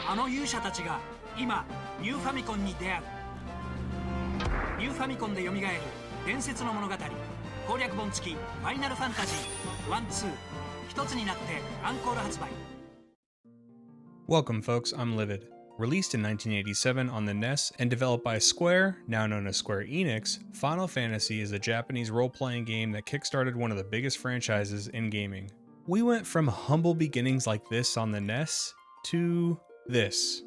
あの勇者たちが今ニューファミコンに出会う。ニューファミコンで蘇る伝説の物語、攻略本付きファイナルファンタジー1、2一つになってアンコール発売。 Welcome folks, I'm Livvvid. Released in 1987 on the NES and developed by Square, now known as Square Enix, Final Fantasy is a Japanese role-playing game that kickstarted one of the biggest franchises in gaming. We went from humble beginnings like this on the NES to this.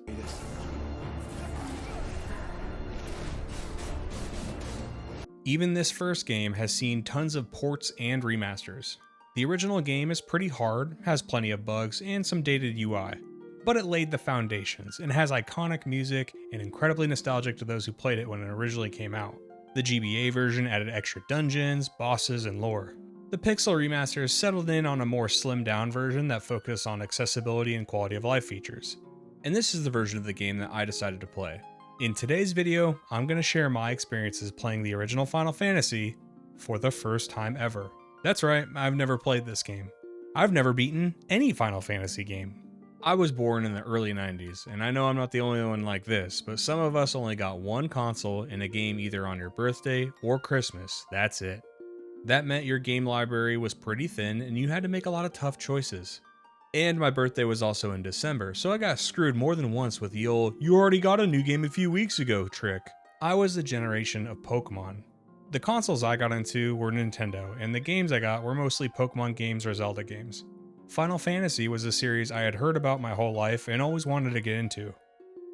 Even this first game has seen tons of ports and remasters. The original game is pretty hard, has plenty of bugs, and some dated UI. But it laid the foundations, and has iconic music and incredibly nostalgic to those who played it when it originally came out. The GBA version added extra dungeons, bosses, and lore. The Pixel remasters settled in on a more slimmed down version that focused on accessibility and quality of life features. And this is the version of the game that I decided to play. In today's video, I'm going to share my experiences playing the original Final Fantasy for the first time ever. That's right, I've never played this game. I've never beaten any Final Fantasy game. I was born in the early 90s, and I know I'm not the only one like this, but some of us only got one console and a game either on your birthday or Christmas, that's it. That meant your game library was pretty thin and you had to make a lot of tough choices. And my birthday was also in December, so I got screwed more than once with the old "you already got a new game a few weeks ago" trick. I was the generation of Pokemon. The consoles I got into were Nintendo, and the games I got were mostly Pokemon games or Zelda games. Final Fantasy was a series I had heard about my whole life and always wanted to get into.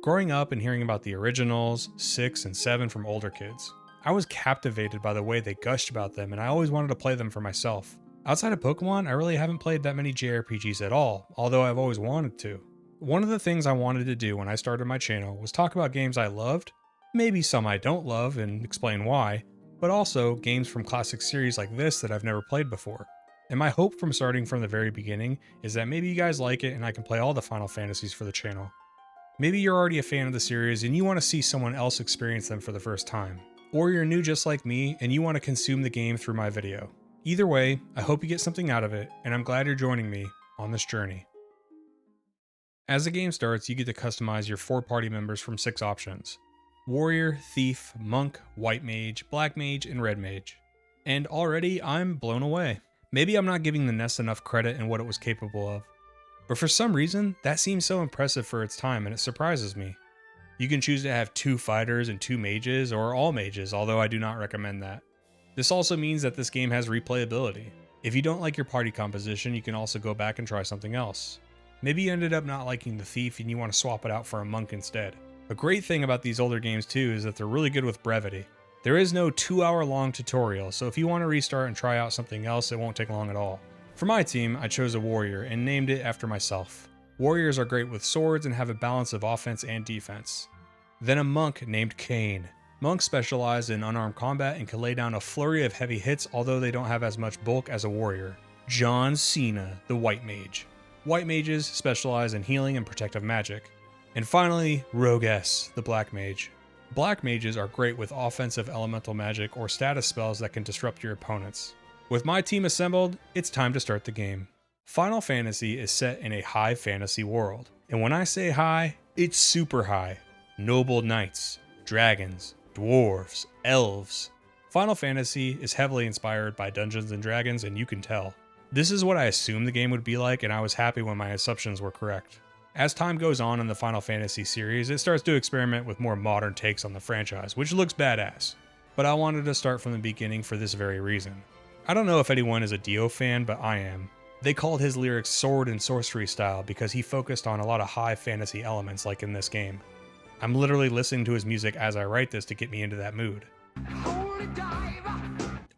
Growing up and hearing about the originals, 6 and 7 from older kids, I was captivated by the way they gushed about them and I always wanted to play them for myself. Outside of Pokemon, I really haven't played that many JRPGs at all, although I've always wanted to. One of the things I wanted to do when I started my channel was talk about games I loved, maybe some I don't love and explain why, but also games from classic series like this that I've never played before. And my hope from starting from the very beginning is that maybe you guys like it and I can play all the Final Fantasies for the channel. Maybe you're already a fan of the series and you want to see someone else experience them for the first time. Or you're new just like me and you want to consume the game through my video. Either way, I hope you get something out of it, and I'm glad you're joining me on this journey. As the game starts, you get to customize your 4 party members from 6 options: Warrior, Thief, Monk, White Mage, Black Mage, and Red Mage. And already I'm blown away. Maybe I'm not giving the NES enough credit in what it was capable of, but for some reason, that seems so impressive for its time and it surprises me. You can choose to have 2 fighters and 2 mages, or all mages, although I do not recommend that. This also means that this game has replayability. If you don't like your party composition, you can also go back and try something else. Maybe you ended up not liking the Thief and you want to swap it out for a Monk instead. A great thing about these older games too is that they're really good with brevity. There is no 2-hour long tutorial, so if you want to restart and try out something else, it won't take long at all. For my team, I chose a warrior and named it after myself. Warriors are great with swords and have a balance of offense and defense. Then a monk named Cain. Monks specialize in unarmed combat and can lay down a flurry of heavy hits, although they don't have as much bulk as a warrior. John Cena, the white mage. White mages specialize in healing and protective magic. And finally, Rogue S, the black mage. Black mages are great with offensive elemental magic or status spells that can disrupt your opponents. With my team assembled, it's time to start the game. Final Fantasy is set in a high fantasy world. And when I say high, it's super high. Noble knights, dragons, dwarves, elves. Final Fantasy is heavily inspired by Dungeons & Dragons, and you can tell. This is what I assumed the game would be like, and I was happy when my assumptions were correct. As time goes on in the Final Fantasy series, it starts to experiment with more modern takes on the franchise, which looks badass. But I wanted to start from the beginning for this very reason. I don't know if anyone is a Dio fan, but I am. They called his lyrics sword and sorcery style because he focused on a lot of high fantasy elements like in this game. I'm literally listening to his music as I write this to get me into that mood.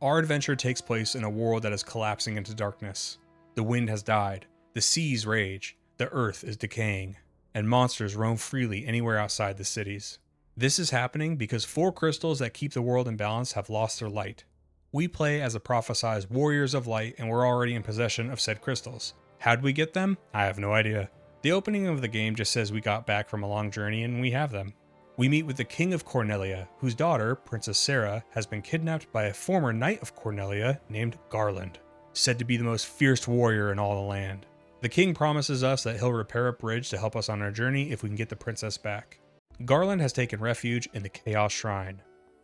Our adventure takes place in a world that is collapsing into darkness. The wind has died, the seas rage, the earth is decaying, and monsters roam freely anywhere outside the cities. This is happening because 4 crystals that keep the world in balance have lost their light. We play as the prophesized warriors of light and we're already in possession of said crystals. How'd we get them? I have no idea. The opening of the game just says we got back from a long journey and we have them. We meet with the King of Cornelia, whose daughter, Princess Sarah, has been kidnapped by a former Knight of Cornelia named Garland, said to be the most fierce warrior in all the land. The king promises us that he'll repair a bridge to help us on our journey if we can get the princess back. Garland has taken refuge in the Chaos Shrine.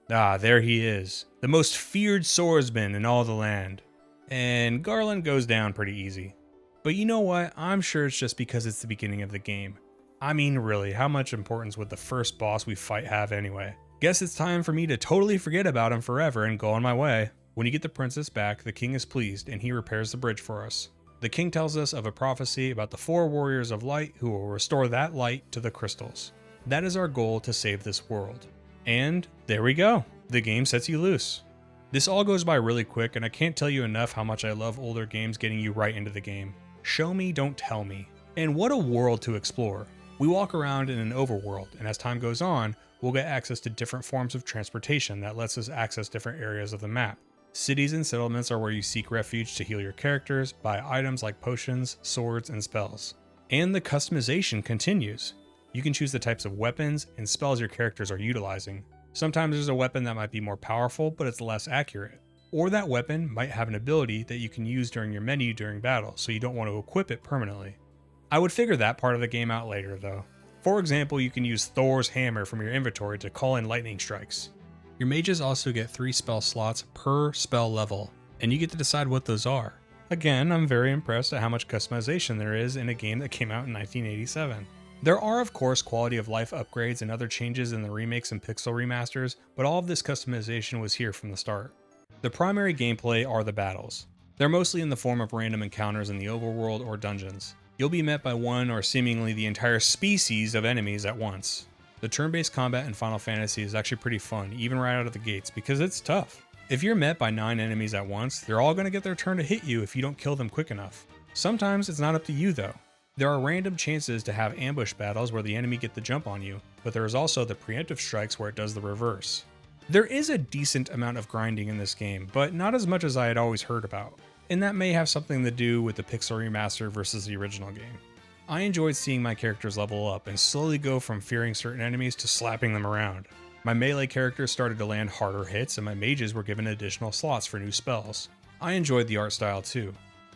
Ah, there he is, the most feared swordsman in all the land. And Garland goes down pretty easy. But you know what, I'm sure it's just because it's the beginning of the game. I mean, really, how much importance would the first boss we fight have anyway? Guess it's time for me to totally forget about him forever and go on my way. When you get the princess back, the king is pleased and he repairs the bridge for us. The king tells us of a prophecy about the 4 warriors of light who will restore that light to the crystals. That is our goal, to save this world. And there we go. The game sets you loose. This all goes by really quick, and I can't tell you enough how much I love older games getting you right into the game. Show me, don't tell me. And what a world to explore. We walk around in an overworld, and as time goes on, we'll get access to different forms of transportation that lets us access different areas of the map. Cities and settlements are where you seek refuge to heal your characters, buy items like potions, swords, and spells. And the customization continues. You can choose the types of weapons and spells your characters are utilizing. Sometimes there's a weapon that might be more powerful, but it's less accurate. Or that weapon might have an ability that you can use during your menu during battle, so you don't want to equip it permanently. I would figure that part of the game out later though. For example, you can use Thor's hammer from your inventory to call in lightning strikes. Your mages also get 3 spell slots per spell level, and you get to decide what those are. Again, I'm very impressed at how much customization there is in a game that came out in 1987. There are of course quality of life upgrades and other changes in the remakes and pixel remasters, but all of this customization was here from the start. The primary gameplay are the battles. They're mostly in the form of random encounters in the overworld or dungeons. You'll be met by one or seemingly the entire species of enemies at once. The turn-based combat in Final Fantasy is actually pretty fun, even right out of the gates, because it's tough. If you're met by 9 enemies at once, they're all going to get their turn to hit you if you don't kill them quick enough. Sometimes it's not up to you though. There are random chances to have ambush battles where the enemy get the jump on you, but there is also the preemptive strikes where it does the reverse. There is a decent amount of grinding in this game, but not as much as I had always heard about, and that may have something to do with the pixel remaster versus the original game. I enjoyed seeing my characters level up and slowly go from fearing certain enemies to slapping them around. My melee characters started to land harder hits and my mages were given additional slots for new spells. I enjoyed the art style too.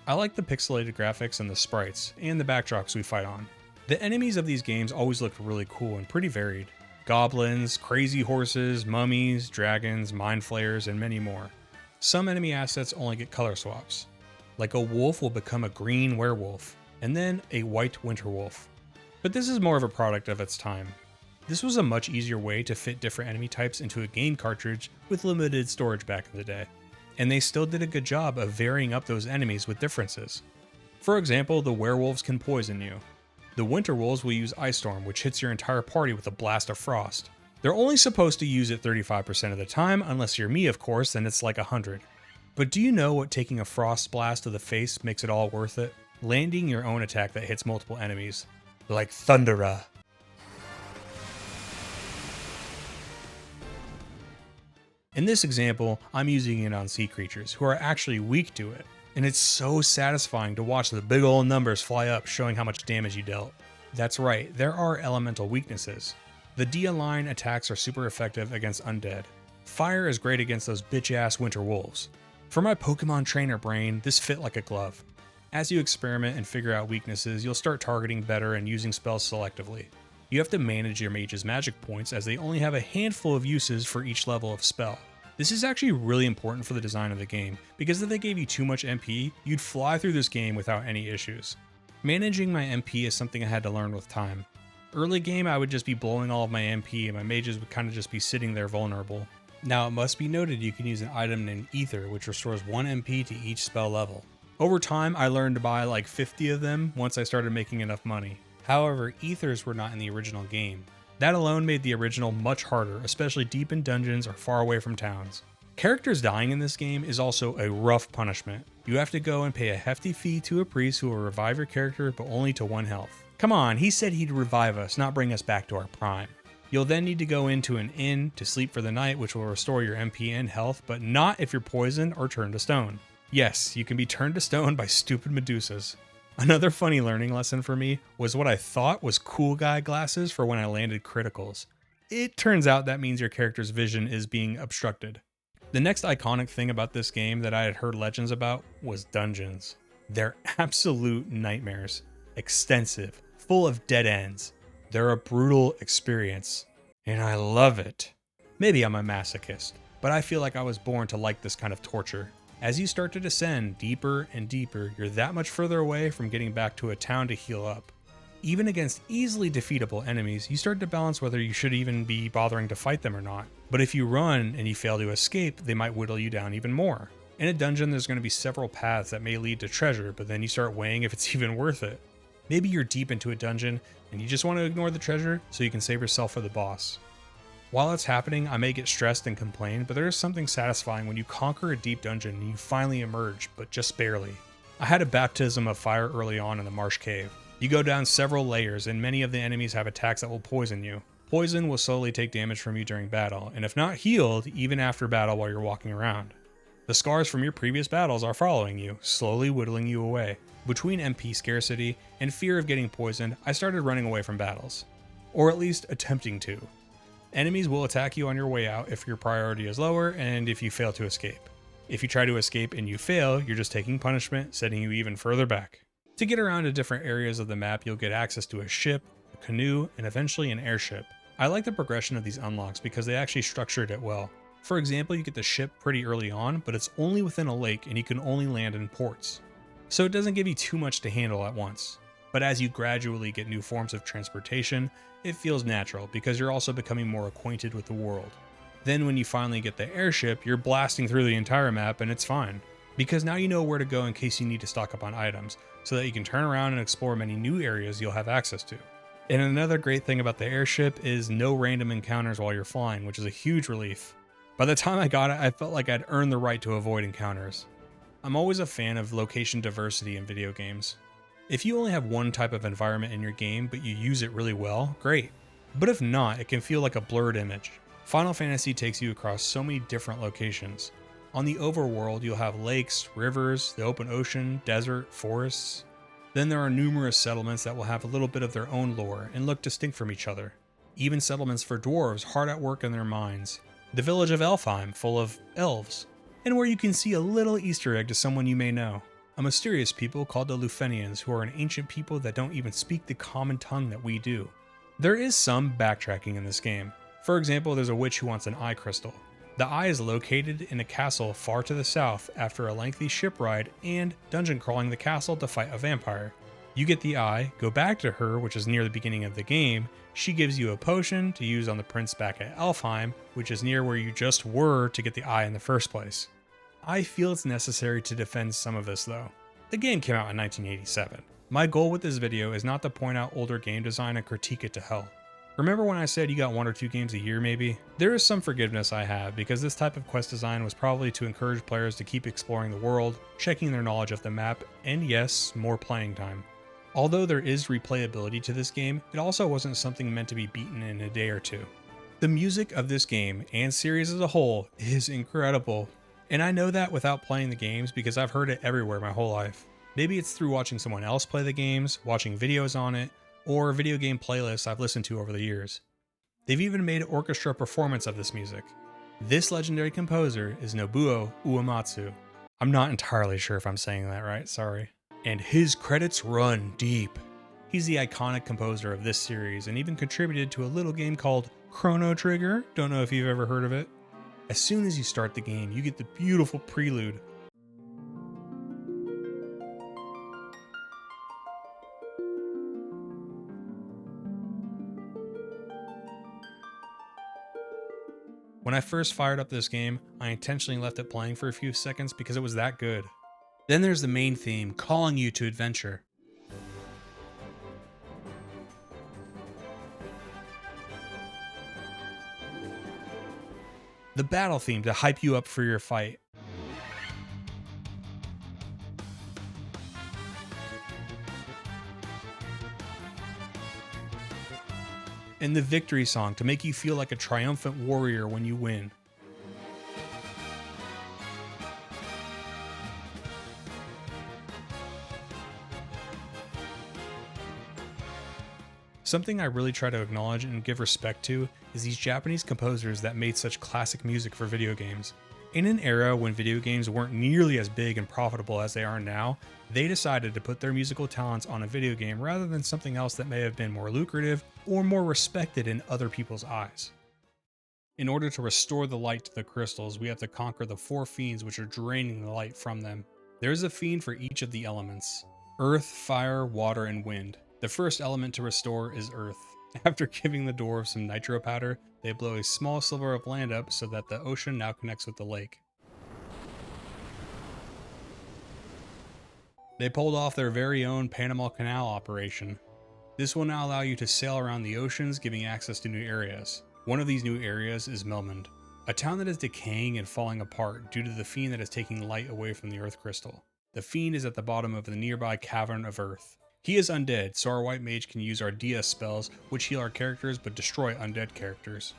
I like the pixelated graphics and the sprites, and the backdrops we fight on. The enemies of these games always looked really cool and pretty varied. Goblins, crazy horses, mummies, dragons, mind flayers, and many more. Some enemy assets only get color swaps. Like a wolf will become a green werewolf, and then a white winter wolf. But this is more of a product of its time. This was a much easier way to fit different enemy types into a game cartridge with limited storage back in the day. And they still did a good job of varying up those enemies with differences. For example, the werewolves can poison you. The winter wolves will use Ice Storm, which hits your entire party with a blast of frost. They're only supposed to use it 35% of the time, unless you're me of course, then it's like 100. But do you know what taking a frost blast to the face makes it all worth it? Landing your own attack that hits multiple enemies. Like Thundera. In this example, I'm using it on sea creatures, who are actually weak to it, and it's so satisfying to watch the big ol' numbers fly up showing how much damage you dealt. That's right, there are elemental weaknesses. The D-Align attacks are super effective against undead. Fire is great against those bitch-ass winter wolves. For my Pokemon trainer brain, this fit like a glove. As you experiment and figure out weaknesses, you'll start targeting better and using spells selectively. You have to manage your mage's magic points as they only have a handful of uses for each level of spell. This is actually really important for the design of the game, because if they gave you too much MP, you'd fly through this game without any issues. Managing my MP is something I had to learn with time. Early game I would just be blowing all of my MP and my mages would kind of just be sitting there vulnerable. Now it must be noted you can use an item named Ether which restores 1 MP to each spell level. Over time I learned to buy like 50 of them once I started making enough money. However, ethers were not in the original game. That alone made the original much harder, especially deep in dungeons or far away from towns. Characters dying in this game is also a rough punishment. You have to go and pay a hefty fee to a priest who will revive your character but only to 1 health. Come on, he said he'd revive us, not bring us back to our prime. You'll then need to go into an inn to sleep for the night, which will restore your MP and health, but not if you're poisoned or turned to stone. Yes, you can be turned to stone by stupid Medusas. Another funny learning lesson for me was what I thought was cool guy glasses for when I landed criticals. It turns out that means your character's vision is being obstructed. The next iconic thing about this game that I had heard legends about was dungeons. They're absolute nightmares. Extensive, full of dead ends. They're a brutal experience, and I love it. Maybe I'm a masochist, but I feel like I was born to like this kind of torture. As you start to descend deeper and deeper, you're that much further away from getting back to a town to heal up. Even against easily defeatable enemies, you start to balance whether you should even be bothering to fight them or not. But if you run and you fail to escape, they might whittle you down even more. In a dungeon, there's going to be several paths that may lead to treasure, but then you start weighing if it's even worth it. Maybe you're deep into a dungeon and you just want to ignore the treasure so you can save yourself for the boss. While it's happening, I may get stressed and complain, but there is something satisfying when you conquer a deep dungeon and you finally emerge, but just barely. I had a baptism of fire early on in the Marsh Cave. You go down several layers and many of the enemies have attacks that will poison you. Poison will slowly take damage from you during battle, and if not healed, even after battle while you're walking around. The scars from your previous battles are following you, slowly whittling you away. Between MP scarcity and fear of getting poisoned, I started running away from battles. Or at least attempting to. Enemies will attack you on your way out if your priority is lower and if you fail to escape. If you try to escape and you fail, you're just taking punishment, setting you even further back. To get around to different areas of the map, you'll get access to a ship, a canoe, and eventually an airship. I like the progression of these unlocks because they actually structured it well. For example, you get the ship pretty early on, but it's only within a lake and you can only land in ports. So it doesn't give you too much to handle at once. But as you gradually get new forms of transportation, it feels natural because you're also becoming more acquainted with the world. Then when you finally get the airship, you're blasting through the entire map and it's fine. Because now you know where to go in case you need to stock up on items, so that you can turn around and explore many new areas you'll have access to. And another great thing about the airship is no random encounters while you're flying, which is a huge relief. By the time I got it, I felt like I'd earned the right to avoid encounters. I'm always a fan of location diversity in video games. If you only have one type of environment in your game, but you use it really well, great. But if not, it can feel like a blurred image. Final Fantasy takes you across so many different locations. On the overworld, you'll have lakes, rivers, the open ocean, desert, forests. Then there are numerous settlements that will have a little bit of their own lore and look distinct from each other. Even settlements for dwarves hard at work in their mines. The village of Elfheim, full of elves. And where you can see a little Easter egg to someone you may know. A mysterious people called the Lufenians, who are an ancient people that don't even speak the common tongue that we do. There is some backtracking in this game. For example, there's a witch who wants an eye crystal. The eye is located in a castle far to the south after a lengthy ship ride and dungeon crawling the castle to fight a vampire. You get the eye, go back to her, which is near the beginning of the game. She gives you a potion to use on the prince back at Elfheim, which is near where you just were to get the eye in the first place. I feel it's necessary to defend some of this though. The game came out in 1987. My goal with this video is not to point out older game design and critique it to hell. Remember when I said you got 1 or 2 games a year maybe? There is some forgiveness I have because this type of quest design was probably to encourage players to keep exploring the world, checking their knowledge of the map, and yes, more playing time. Although there is replayability to this game, it also wasn't something meant to be beaten in a day or two. The music of this game and series as a whole is incredible, and I know that without playing the games because I've heard it everywhere my whole life. Maybe it's through watching someone else play the games, watching videos on it, or video game playlists I've listened to over the years. They've even made an orchestra performance of this music. This legendary composer is Nobuo Uematsu. I'm not entirely sure if I'm saying that right, sorry. And his credits run deep. He's the iconic composer of this series and even contributed to a little game called Chrono Trigger. Don't know if you've ever heard of it. As soon as you start the game, you get the beautiful prelude. When I first fired up this game, I intentionally left it playing for a few seconds because it was that good. Then there's the main theme, calling you to adventure. The battle theme to hype you up for your fight. And the victory song to make you feel like a triumphant warrior when you win. Something I really try to acknowledge and give respect to is these Japanese composers that made such classic music for video games. In an era when video games weren't nearly as big and profitable as they are now, they decided to put their musical talents on a video game rather than something else that may have been more lucrative or more respected in other people's eyes. In order to restore the light to the crystals, we have to conquer the 4 fiends which are draining the light from them. There is a fiend for each of the elements: earth, fire, water, and wind. The first element to restore is earth. After giving the dwarves some nitro powder, they blow a small sliver of land up so that the ocean now connects with the lake. They pulled off their very own Panama Canal operation. This will now allow you to sail around the oceans, giving access to new areas. One of these new areas is Melmond, a town that is decaying and falling apart due to the fiend that is taking light away from the earth crystal. The fiend is at the bottom of the nearby Cavern of Earth. He is undead, so our white mage can use our DS spells, which heal our characters but destroy undead characters.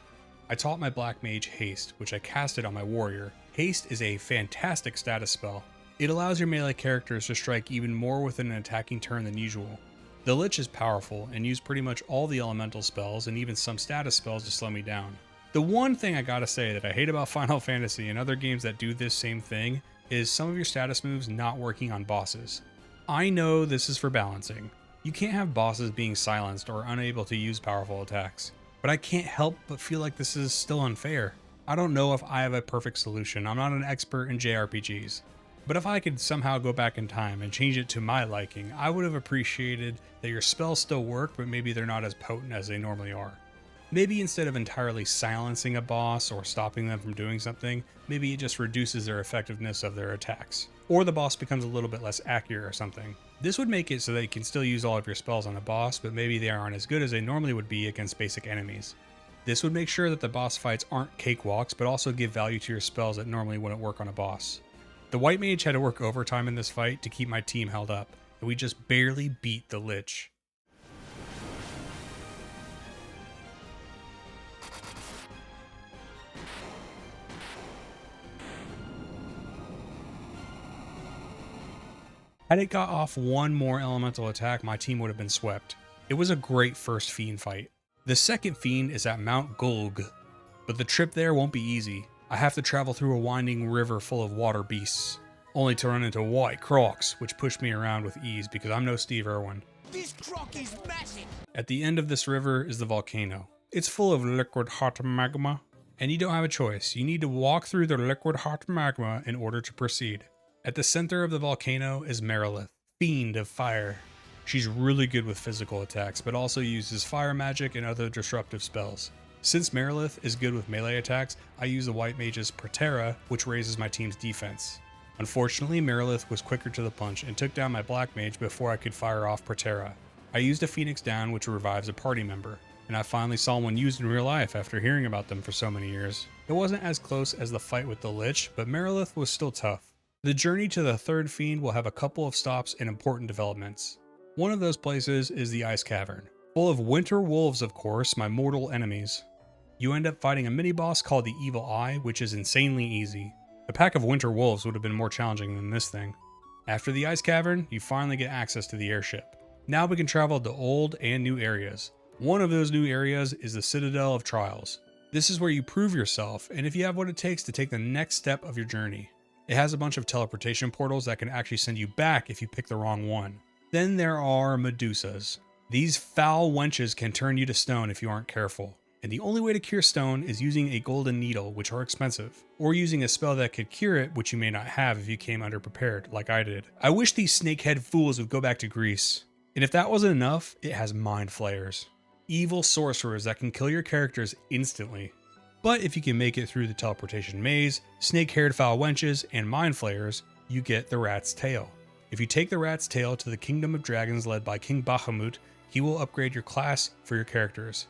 I taught my black mage Haste, which I casted on my warrior. Haste is a fantastic status spell. It allows your melee characters to strike even more within an attacking turn than usual. The Lich is powerful and used pretty much all the elemental spells and even some status spells to slow me down. The one thing I gotta say that I hate about Final Fantasy and other games that do this same thing is some of your status moves not working on bosses. I know this is for balancing. You can't have bosses being silenced or unable to use powerful attacks, but I can't help but feel like this is still unfair. I don't know if I have a perfect solution. I'm not an expert in JRPGs. But if I could somehow go back in time and change it to my liking, I would have appreciated that your spells still work, but maybe they're not as potent as they normally are. Maybe instead of entirely silencing a boss or stopping them from doing something, maybe it just reduces their effectiveness of their attacks. Or the boss becomes a little bit less accurate or something. This would make it so that you can still use all of your spells on a boss, but maybe they aren't as good as they normally would be against basic enemies. This would make sure that the boss fights aren't cakewalks, but also give value to your spells that normally wouldn't work on a boss. The white mage had to work overtime in this fight to keep my team held up, and we just barely beat the Lich. Had it got off one more elemental attack, my team would have been swept. It was a great first fiend fight. The second fiend is at Mount Gulg, but the trip there won't be easy. I have to travel through a winding river full of water beasts, only to run into white crocs, which push me around with ease because I'm no Steve Irwin. This croc is massive! At the end of this river is the volcano. It's full of liquid hot magma, and you don't have a choice. You need to walk through the liquid hot magma in order to proceed. At the center of the volcano is Merilith, Fiend of Fire. She's really good with physical attacks, but also uses fire magic and other disruptive spells. Since Merilith is good with melee attacks, I use the white mage's Protera, which raises my team's defense. Unfortunately, Merilith was quicker to the punch and took down my black mage before I could fire off Protera. I used a Phoenix Down, which revives a party member, and I finally saw one used in real life after hearing about them for so many years. It wasn't as close as the fight with the Lich, but Merilith was still tough. The journey to the third fiend will have a couple of stops and important developments. One of those places is the Ice Cavern, full of winter wolves, of course, my mortal enemies. You end up fighting a mini-boss called the Evil Eye, which is insanely easy. A pack of winter wolves would have been more challenging than this thing. After the Ice Cavern, you finally get access to the airship. Now we can travel to old and new areas. One of those new areas is the Citadel of Trials. This is where you prove yourself, and if you have what it takes to take the next step of your journey. It has a bunch of teleportation portals that can actually send you back if you pick the wrong one. Then there are Medusas. These foul wenches can turn you to stone if you aren't careful. And the only way to cure stone is using a golden needle, which are expensive, or using a spell that could cure it, which you may not have if you came underprepared, like I did. I wish these snakehead fools would go back to Greece. And if that wasn't enough, it has mind flayers. Evil sorcerers that can kill your characters instantly. But if you can make it through the teleportation maze, snake-haired foul wenches, and mind flayers, you get the Rat's Tail. If you take the Rat's Tail to the Kingdom of Dragons led by King Bahamut, he will upgrade your class for your characters.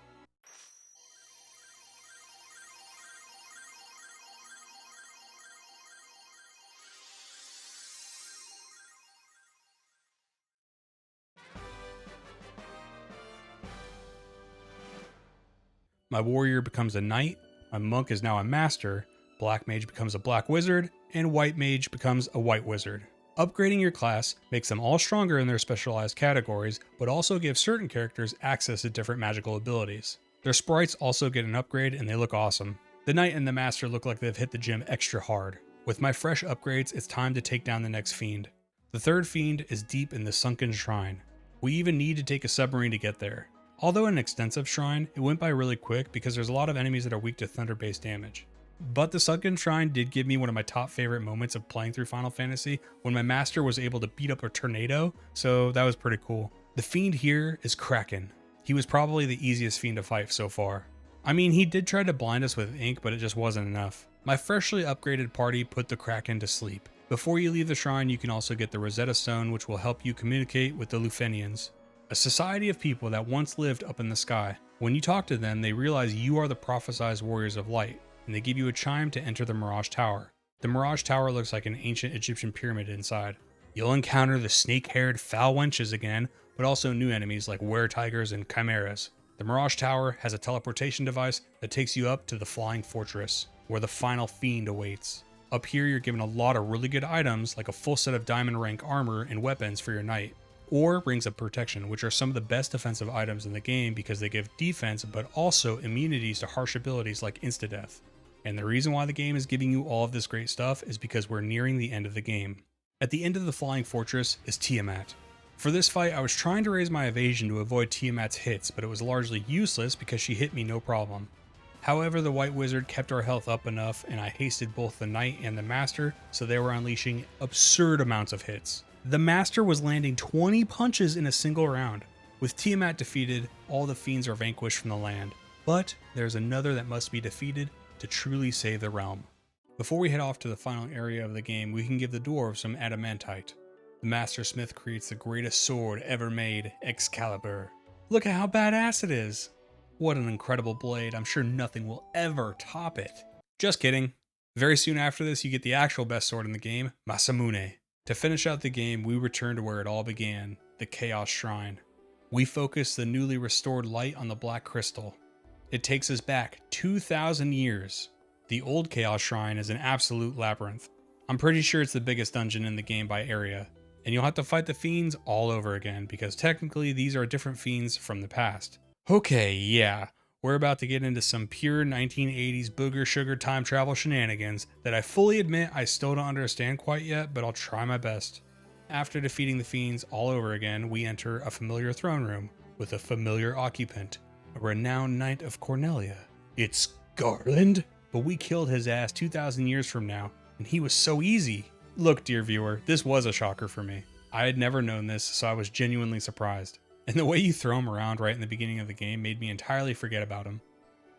My warrior becomes a knight, my monk is now a master, black mage becomes a black wizard, and white mage becomes a white wizard. Upgrading your class makes them all stronger in their specialized categories, but also gives certain characters access to different magical abilities. Their sprites also get an upgrade and they look awesome. The Knight and the Master look like they've hit the gym extra hard. With my fresh upgrades, it's time to take down the next Fiend. The third Fiend is deep in the sunken shrine. We even need to take a submarine to get there. Although an extensive shrine, it went by really quick because there's a lot of enemies that are weak to thunder-based damage. But the sunken shrine did give me one of my top favorite moments of playing through Final Fantasy when my master was able to beat up a tornado, so that was pretty cool. The Fiend here is Kraken. He was probably the easiest Fiend to fight so far. I mean, he did try to blind us with ink, but it just wasn't enough. My freshly upgraded party put the Kraken to sleep. Before you leave the shrine, you can also get the Rosetta Stone, which will help you communicate with the Livvvians, a society of people that once lived up in the sky. When you talk to them, they realize you are the prophesized warriors of light, and they give you a chime to enter the Mirage Tower. The Mirage Tower looks like an ancient Egyptian pyramid inside. You'll encounter the snake-haired foul wenches again, but also new enemies like were-tigers and chimeras. The Mirage Tower has a teleportation device that takes you up to the Flying Fortress, where the final Fiend awaits. Up here, you're given a lot of really good items like a full set of diamond rank armor and weapons for your knight, or Rings of Protection, which are some of the best defensive items in the game because they give defense but also immunities to harsh abilities like insta-death. And the reason why the game is giving you all of this great stuff is because we're nearing the end of the game. At the end of the Flying Fortress is Tiamat. For this fight, I was trying to raise my evasion to avoid Tiamat's hits, but it was largely useless because she hit me no problem. However, the White Wizard kept our health up enough and I hasted both the Knight and the Master, so they were unleashing absurd amounts of hits. The Master was landing 20 punches in a single round. With Tiamat defeated, all the Fiends are vanquished from the land. But there's another that must be defeated to truly save the realm. Before we head off to the final area of the game, we can give the dwarves some adamantite. The Master Smith creates the greatest sword ever made, Excalibur. Look at how badass it is! What an incredible blade, I'm sure nothing will ever top it. Just kidding. Very soon after this, you get the actual best sword in the game, Masamune. To finish out the game, we return to where it all began, the Chaos Shrine. We focus the newly restored light on the Black Crystal. It takes us back 2,000 years. The old Chaos Shrine is an absolute labyrinth. I'm pretty sure it's the biggest dungeon in the game by area, and you'll have to fight the Fiends all over again because technically these are different Fiends from the past. Okay, yeah, we're about to get into some pure 1980s booger sugar time travel shenanigans that I fully admit I still don't understand quite yet, but I'll try my best. After defeating the Fiends all over again, we enter a familiar throne room with a familiar occupant, a renowned knight of Cornelia. It's Garland? But we killed his ass 2,000 years from now, and he was so easy. Look, dear viewer, this was a shocker for me. I had never known this, so I was genuinely surprised. And the way you throw him around right in the beginning of the game made me entirely forget about him.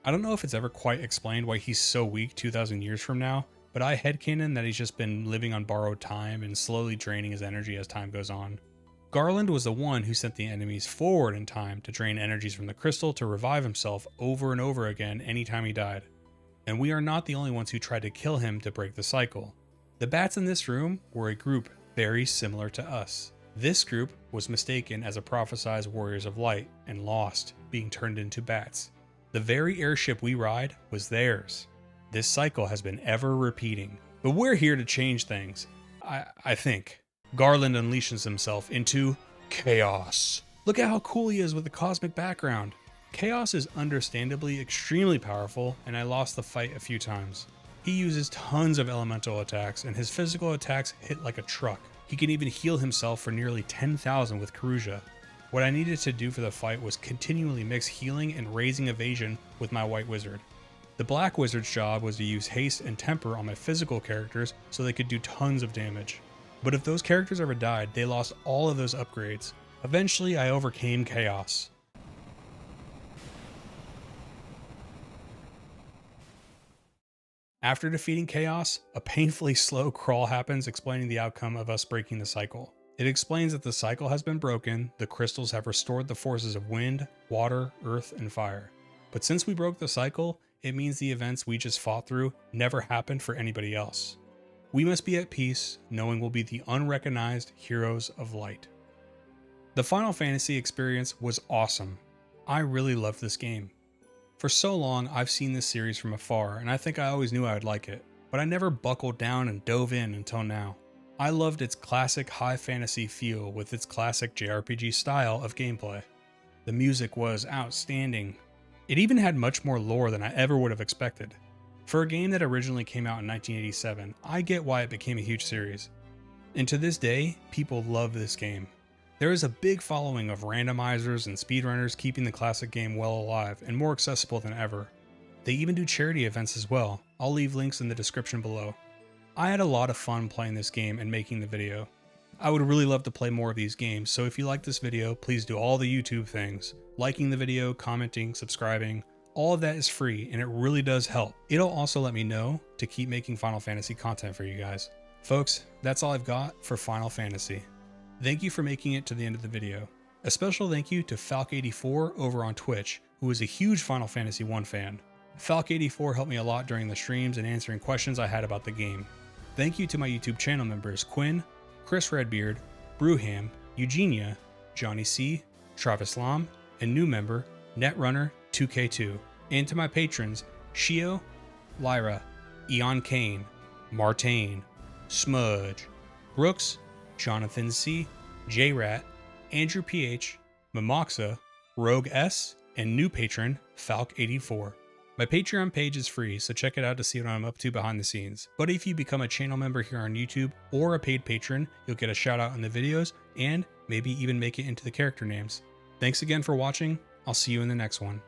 I don't know if it's ever quite explained why he's so weak 2,000 years from now, but I headcanon that he's just been living on borrowed time and slowly draining his energy as time goes on. Garland was the one who sent the enemies forward in time to drain energies from the crystal to revive himself over and over again anytime he died. And we are not the only ones who tried to kill him to break the cycle. The bats in this room were a group very similar to us. This group was mistaken as a prophesized warriors of light and lost, being turned into bats. The very airship we ride was theirs. This cycle has been ever repeating, but we're here to change things. I think. Garland unleashes himself into Chaos. Look at how cool he is with the cosmic background. Chaos is understandably extremely powerful, and I lost the fight a few times. He uses tons of elemental attacks, and his physical attacks hit like a truck. He can even heal himself for nearly 10,000 with Karuja. What I needed to do for the fight was continually mix healing and raising evasion with my White Wizard. The Black Wizard's job was to use haste and temper on my physical characters so they could do tons of damage. But if those characters ever died, they lost all of those upgrades. Eventually, I overcame Chaos. After defeating Chaos, a painfully slow crawl happens explaining the outcome of us breaking the cycle. It explains that the cycle has been broken, the crystals have restored the forces of wind, water, earth, and fire. But since we broke the cycle, it means the events we just fought through never happened for anybody else. We must be at peace, knowing we'll be the unrecognized heroes of light. The Final Fantasy experience was awesome. I really loved this game. For so long, I've seen this series from afar, and I think I always knew I would like it, but I never buckled down and dove in until now. I loved its classic high fantasy feel with its classic JRPG style of gameplay. The music was outstanding. It even had much more lore than I ever would have expected. For a game that originally came out in 1987, I get why it became a huge series. And to this day, people love this game. There is a big following of randomizers and speedrunners keeping the classic game well alive and more accessible than ever. They even do charity events as well. I'll leave links in the description below. I had a lot of fun playing this game and making the video. I would really love to play more of these games, so if you like this video, please do all the YouTube things. Liking the video, commenting, subscribing, all of that is free and it really does help. It'll also let me know to keep making Final Fantasy content for you guys. Folks, that's all I've got for Final Fantasy. Thank you for making it to the end of the video. A special thank you to Falk84 over on Twitch, who is a huge Final Fantasy 1 fan. Falk84 helped me a lot during the streams and answering questions I had about the game. Thank you to my YouTube channel members Quinn, Chris Redbeard, Brewham, Eugenia, Johnny C, Travis Lam, and new member Netrunner 2K2, and to my patrons Shio, Lyra, Eon Kane, Martain, Smudge, Brooks, Jonathan C, J-Rat, Andrew PH, Mimoxa, Rogue S, and new patron Falk84. My Patreon page is free, so check it out to see what I'm up to behind the scenes. But if you become a channel member here on YouTube or a paid patron, you'll get a shout out in the videos and maybe even make it into the character names. Thanks again for watching. I'll see you in the next one.